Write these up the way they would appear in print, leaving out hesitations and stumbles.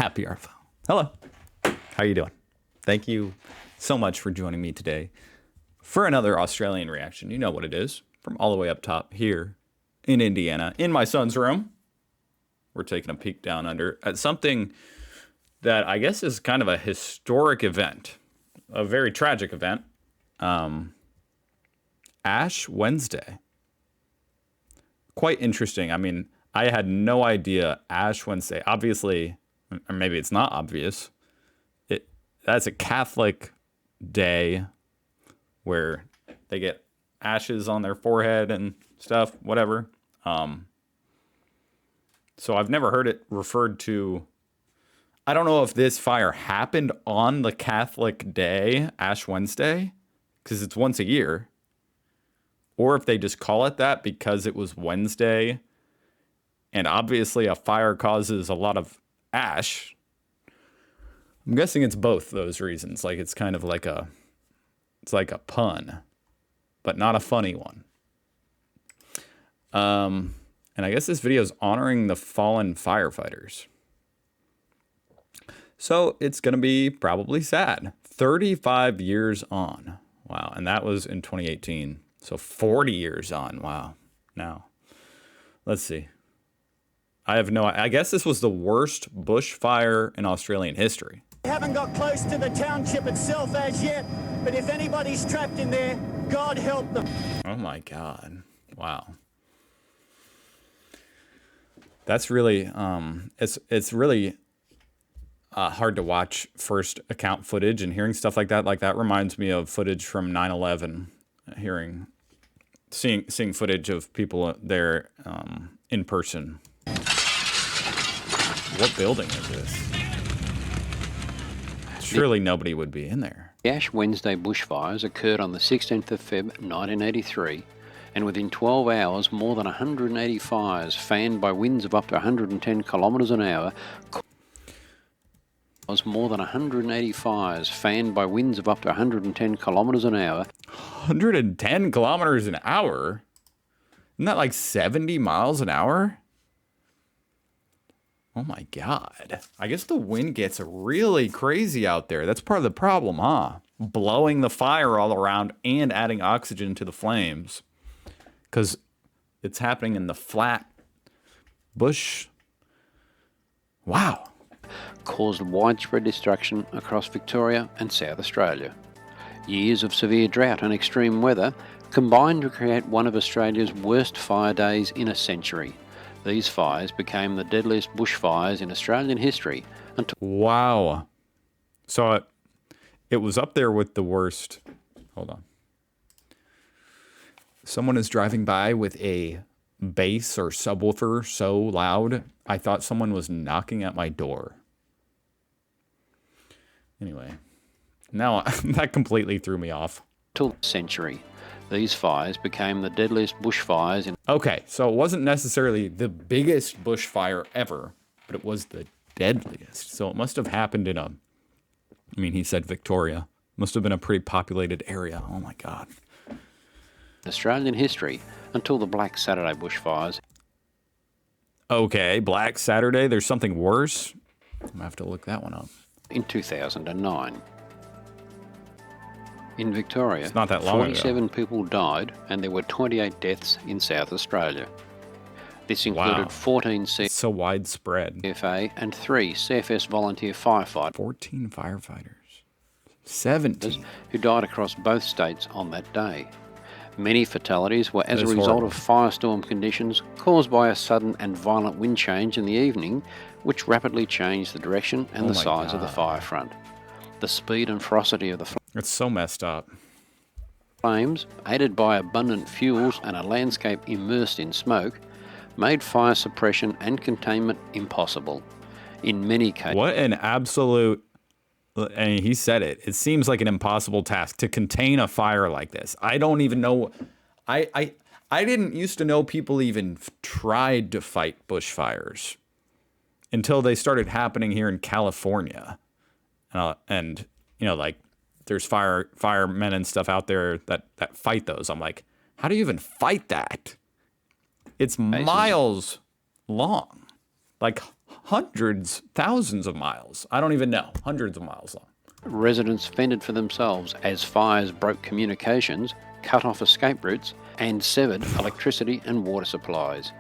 Happy Arvo. Hello. How are you doing? Thank you so much for joining me today for another Australian reaction. You know what it is. From all the way up top here in Indiana, in my son's room. We're taking a peek down under at something that I guess is kind of a historic event. A very tragic event. Ash Wednesday. Quite interesting. I mean, I had no idea Ash Wednesday. Obviously, or maybe it's not obvious. That's a Catholic day where they get ashes on their forehead and stuff, whatever. So I've never heard it referred to. I don't know if this fire happened on the Catholic day, Ash Wednesday, because it's once a year, or if they just call it that because it was Wednesday. And obviously a fire causes a lot of ash. I'm guessing it's both those reasons. Like it's kind of like it's like a pun, but not a funny one. And I guess this video is honoring the fallen firefighters. So it's going to be probably sad. 35 years on. Wow. And that was in 2018. So 40 years on. Wow. Now, let's see. I guess this was the worst bushfire in Australian history. We haven't got close to the township itself as yet, but if anybody's trapped in there, God help them. Oh my God. Wow. That's really, it's really hard to watch first account footage, and hearing stuff like that. Like that reminds me of footage from 9/11, seeing footage of people there in person. What building is this? Surely nobody would be in there. The Ash Wednesday bushfires occurred on the 16th of Feb 1983, and within 12 hours more than 180 fires fanned by winds of up to 110 kilometres an hour more than 180 fires fanned by winds of up to 110 kilometres an hour. 110 kilometers an hour? Isn't that like 70 miles an hour? Oh my God. I guess the wind gets really crazy out there. That's part of the problem, huh? Blowing the fire all around and adding oxygen to the flames. Because it's happening in the flat bush. Wow. Caused widespread destruction across Victoria and South Australia. Years of severe drought and extreme weather combined to create one of Australia's worst fire days in a century. These fires became the deadliest bushfires in Australian history until... Wow. So it was up there with the worst. Hold on. Someone is driving by with a bass or subwoofer so loud, I thought someone was knocking at my door. Anyway, now that completely threw me off. Till century. These fires became the deadliest bushfires in... Okay, so it wasn't necessarily the biggest bushfire ever, but it was the deadliest. So it must have happened in he said Victoria. Must have been a pretty populated area. Oh my God. Australian history until the Black Saturday bushfires. Okay, Black Saturday. There's something worse? I'm going to have to look that one up. In 2009. In Victoria, it's not that long 47 ago. people died and there were 28 deaths in South Australia. This included 14 so widespread. CFA and 3 CFS volunteer firefighters. 14 firefighters. 17. Who died across both states on that day. Many fatalities were as a result horrible. of firestorm conditions caused by a sudden and violent wind change in the evening, which rapidly changed the direction and the size of the fire front. The speed and ferocity of the it's so messed up. flames, aided by abundant fuels and a landscape immersed in smoke, made fire suppression and containment impossible. In many cases... What an absolute... And he said it. It seems like an impossible task to contain a fire like this. I don't even know... I didn't used to know people even tried to fight bushfires until they started happening here in California. And, like, there's firemen and stuff out there that fight those. I'm like, how do you even fight that? It's miles long, like hundreds, thousands of miles. I don't even know. Hundreds of miles long. Residents fended for themselves as fires broke communications, cut off escape routes, and severed electricity and water supplies.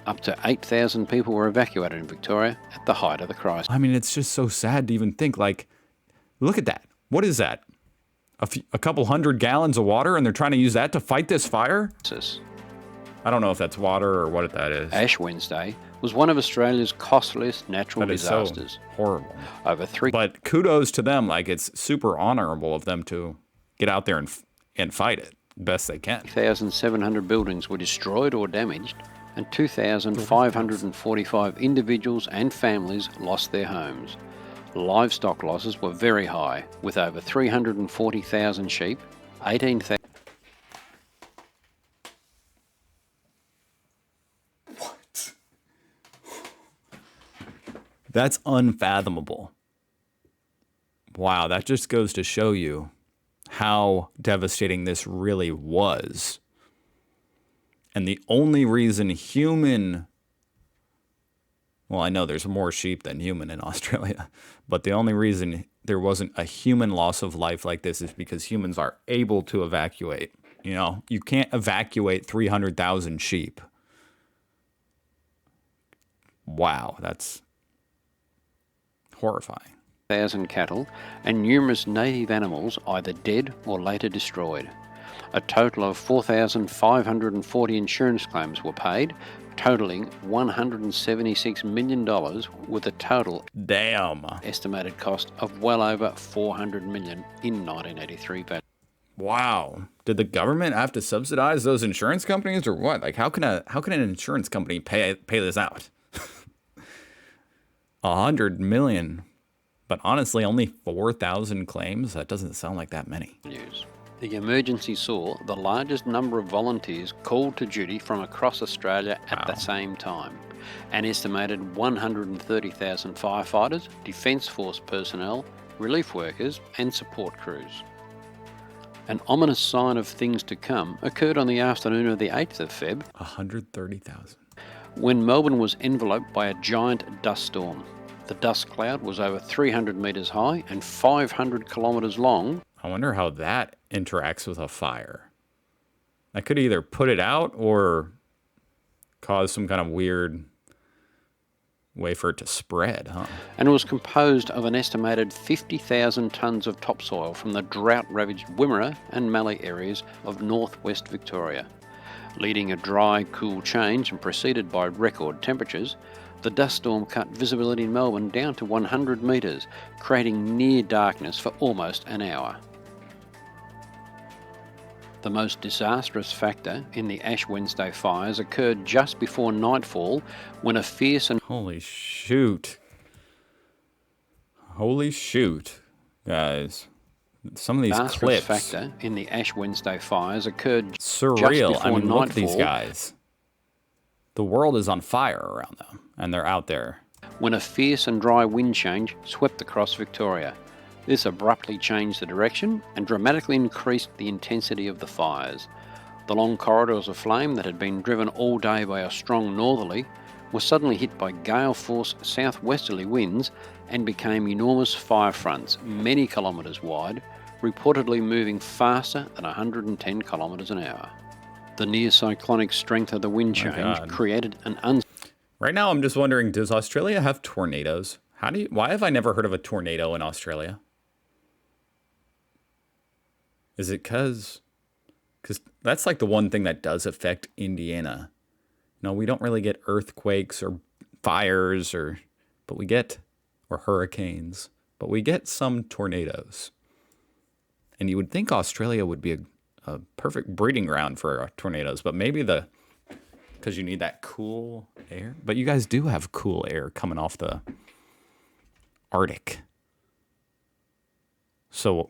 Up to 8,000 people were evacuated in Victoria at the height of the crisis. I mean, it's just so sad to even think, like, look at that. What is that? A couple hundred gallons of water, and they're trying to use that to fight this fire? I don't know if that's water or what that is. Ash Wednesday was one of Australia's costliest natural That is disasters. so horrible. But kudos to them. Like, it's super honorable of them to get out there and fight it best they can. 3,700 buildings were destroyed or damaged, and 2,545 individuals and families lost their homes. Livestock losses were very high, with over 340,000 sheep, 18,000... What? That's unfathomable. Wow, that just goes to show you how devastating this really was. And the only reason well, I know there's more sheep than human in Australia, but the only reason there wasn't a human loss of life like this is because humans are able to evacuate. You know, you can't evacuate 300,000 sheep. Wow, that's horrifying. 1,000 cattle and numerous native animals either dead or later destroyed. A total of 4,540 insurance claims were paid, totaling $176 million, with a total estimated cost of well over $400 million in 1983 value. Wow. Did the government have to subsidize those insurance companies or what? Like, how can an insurance company pay this out? 100 million. But honestly, only 4,000 claims? That doesn't sound like that many. The emergency saw the largest number of volunteers called to duty from across Australia at the same time. An estimated 130,000 firefighters, Defence Force personnel, relief workers and support crews. An ominous sign of things to come occurred on the afternoon of the 8th of Feb. 130,000. When Melbourne was enveloped by a giant dust storm. The dust cloud was over 300 metres high and 500 kilometres long. I wonder how that interacts with a fire. That could either put it out or cause some kind of weird way for it to spread, huh? And it was composed of an estimated 50,000 tonnes of topsoil from the drought-ravaged Wimmera and Mallee areas of northwest Victoria. Leading a dry, cool change and preceded by record temperatures, the dust storm cut visibility in Melbourne down to 100 metres, creating near darkness for almost an hour. The most disastrous factor in the Ash Wednesday fires occurred just before nightfall when a fierce and... Holy shoot. Holy shoot, guys. Some of these clips... factor in the Ash Wednesday fires occurred surreal. Just before I mean, nightfall. look at these guys. The world is on fire around them, and they're out there. When a fierce and dry wind change swept across Victoria. This abruptly changed the direction and dramatically increased the intensity of the fires. The long corridors of flame that had been driven all day by a strong northerly were suddenly hit by gale-force southwesterly winds and became enormous fire fronts, many kilometres wide, reportedly moving faster than 110 kilometres an hour. The near-cyclonic strength of the wind change created an Right now I'm just wondering, does Australia have tornadoes? Why have I never heard of a tornado in Australia? Is it because that's like the one thing that does affect Indiana. No, we don't really get earthquakes or fires or hurricanes, but we get some tornadoes. And you would think Australia would be a perfect breeding ground for tornadoes, but maybe because you need that cool air. But you guys do have cool air coming off the Arctic. So,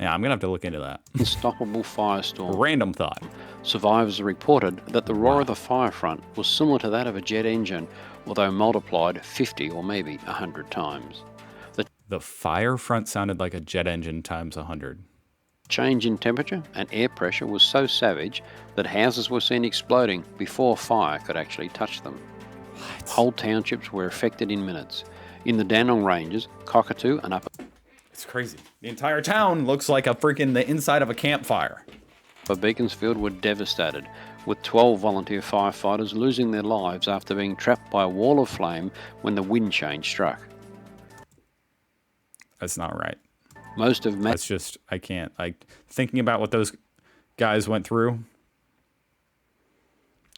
yeah, I'm going to have to look into that. unstoppable firestorm. Random thought. Survivors reported that the roar of the fire front was similar to that of a jet engine, although multiplied 50 or maybe 100 times. The fire front sounded like a jet engine times 100. Change in temperature and air pressure was so savage that houses were seen exploding before fire could actually touch them. Whole townships were affected in minutes. In the Dandenong Ranges, Cockatoo and Upper It's crazy. The entire town looks like the inside of a campfire. Beaconsfield were devastated, with 12 volunteer firefighters losing their lives after being trapped by a wall of flame when the wind change struck. That's not right. Most of That's just, I can't. Thinking about what those guys went through.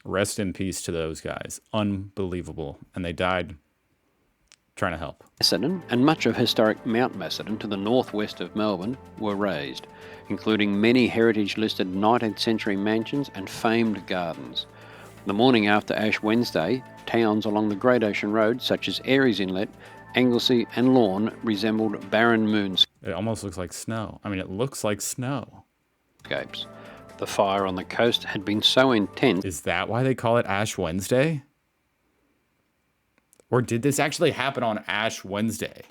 Rest in peace to those guys. Unbelievable. And they died trying to help. Macedon and much of historic Mount Macedon to the northwest of Melbourne were razed, including many heritage-listed 19th century mansions and famed gardens. The morning after Ash Wednesday, towns along the Great Ocean Road, such as Aireys Inlet, Anglesey and Lorne, resembled barren moonscapes. It almost looks like snow. I mean, it looks like snow. The fire on the coast had been so intense. Is that why they call it Ash Wednesday? Or did this actually happen on Ash Wednesday?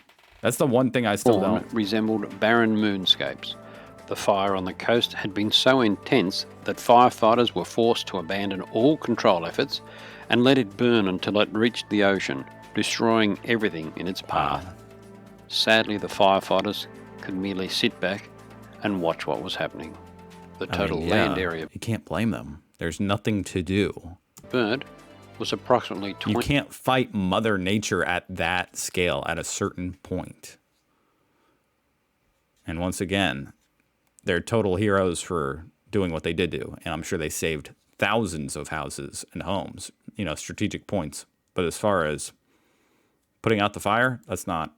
That's the one thing I still don't. Resembled barren moonscapes. The fire on the coast had been so intense that firefighters were forced to abandon all control efforts and let it burn until it reached the ocean, destroying everything in its path. Sadly, the firefighters could merely sit back and watch what was happening. The total land area you can't blame them. There's nothing to do. burnt was approximately 20. You can't fight Mother Nature at that scale at a certain point. And once again, they're total heroes for doing what they did do. And I'm sure they saved thousands of houses and homes, strategic points. But as far as putting out the fire, it's not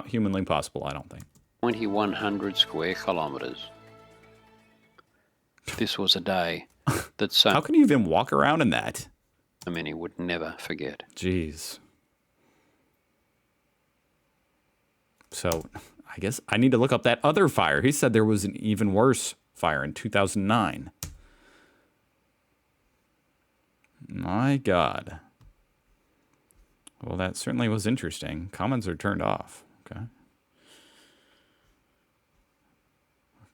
humanly possible, I don't think. 2,100 square kilometres. This was a day that so How can you even walk around in that? many would never forget. Jeez. So I guess I need to look up that other fire. He said there was an even worse fire in 2009. My God. Well, that certainly was interesting. Comments are turned off. Okay.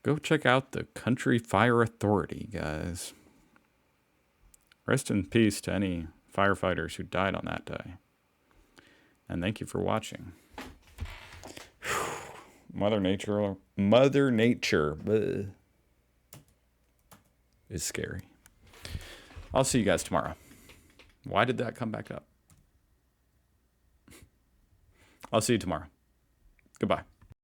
Go check out the Country Fire Authority, guys. Rest in peace to any firefighters who died on that day. And thank you for watching. Mother Nature bleh, is scary. I'll see you guys tomorrow. Why did that come back up? I'll see you tomorrow. Goodbye.